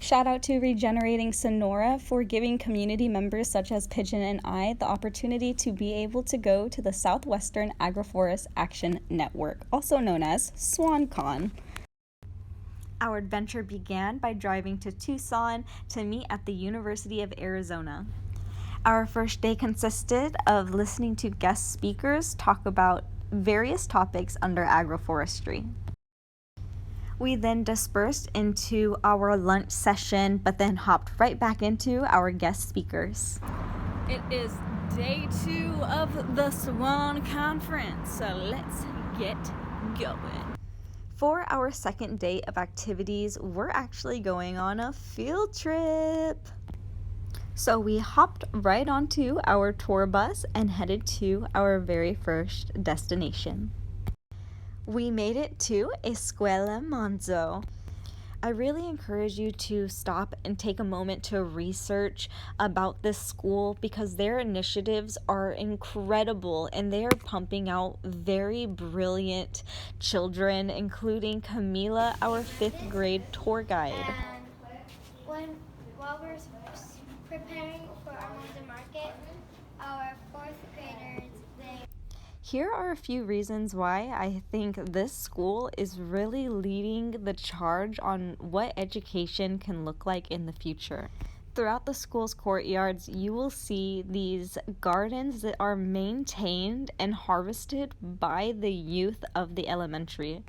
Shout out to Regenerating Sonora for giving community members such as Pigeon and I the opportunity to be able to go to the Southwestern Agroforest Action Network, also known as SWAAN CON. Our adventure began by driving to Tucson to meet at the University of Arizona. Our first day consisted of listening to guest speakers talk about various topics under agroforestry. We then dispersed into our lunch session, but then hopped right back into our guest speakers. It is day 2 of the SWAAN conference, so let's get going. For our second day of activities, we're actually going on a field trip. So we hopped right onto our tour bus and headed to our very first destination. We made it to Escuela Monzo. I really encourage you to stop and take a moment to research about this school because their initiatives are incredible and they are pumping out very brilliant children, including Camila, our 5th grade tour guide. And while we're preparing for our Monzo market, our 4th graders, Here are a few reasons why I think this school is really leading the charge on what education can look like in the future. Throughout the school's courtyards, you will see these gardens that are maintained and harvested by the youth of the elementary.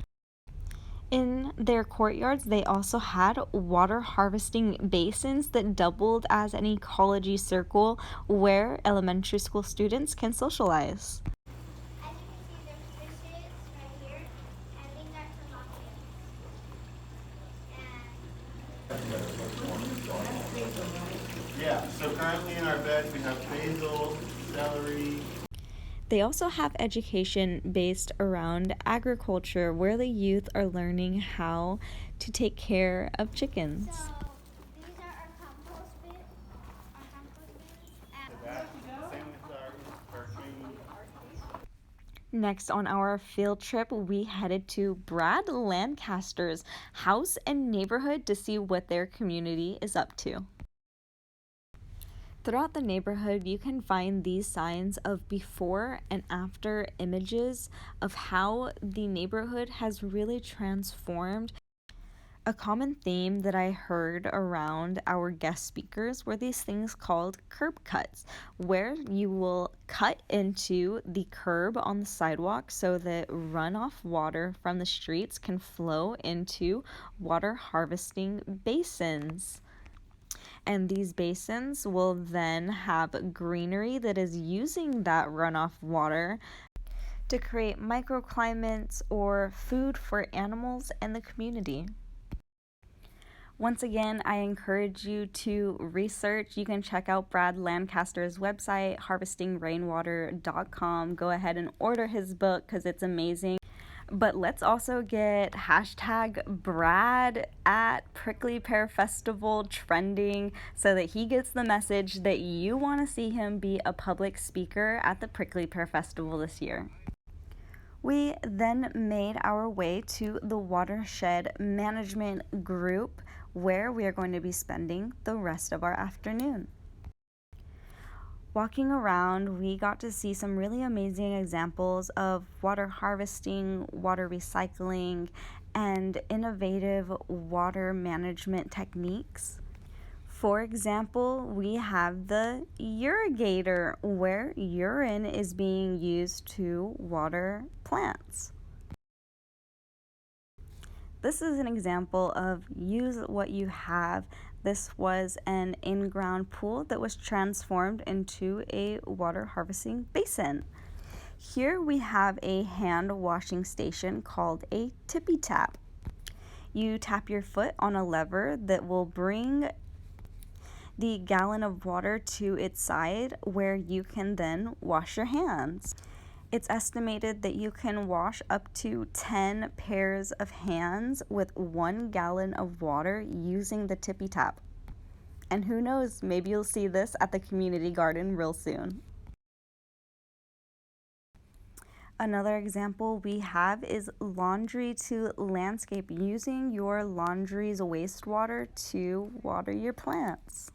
In their courtyards, they also had water harvesting basins that doubled as an ecology circle where elementary school students can socialize. Yeah, so currently in our beds we have basil, celery. They also have education based around agriculture where the youth are learning how to take care of chickens. So these are our compost bins. Same with our tree. Next on our field trip, we headed to Brad Lancaster's house and neighborhood to see what their community is up to. Throughout the neighborhood, you can find these signs of before and after images of how the neighborhood has really transformed. A common theme that I heard around our guest speakers were these things called curb cuts, where you will cut into the curb on the sidewalk so that runoff water from the streets can flow into water harvesting basins. And these basins will then have greenery that is using that runoff water to create microclimates or food for animals and the community. Once again, I encourage you to research. You can check out Brad Lancaster's website, harvestingrainwater.com. Go ahead and order his book because it's amazing. But let's also get hashtag Brad at Prickly Pear Festival trending so that he gets the message that you want to see him be a public speaker at the Prickly Pear Festival this year. We then made our way to the watershed management group where we are going to be spending the rest of our afternoon. Walking around, we got to see some really amazing examples of water harvesting, water recycling, and innovative water management techniques. For example, we have the irrigator, where urine is being used to water plants. This is an example of use what you have. This was an in-ground pool that was transformed into a water harvesting basin. Here we have a hand washing station called a tippy tap. You tap your foot on a lever that will bring the gallon of water to its side where you can then wash your hands. It's estimated that you can wash up to 10 pairs of hands with 1 gallon of water using the tippy tap. And who knows, maybe you'll see this at the community garden real soon. Another example we have is laundry to landscape, using your laundry's wastewater to water your plants.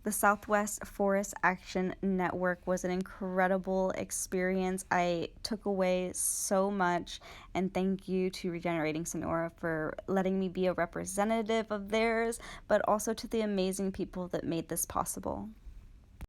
The Southwest Forest Action Network was an incredible experience. I took away so much, and thank you to Regenerating Sonora for letting me be a representative of theirs, but also to the amazing people that made this possible.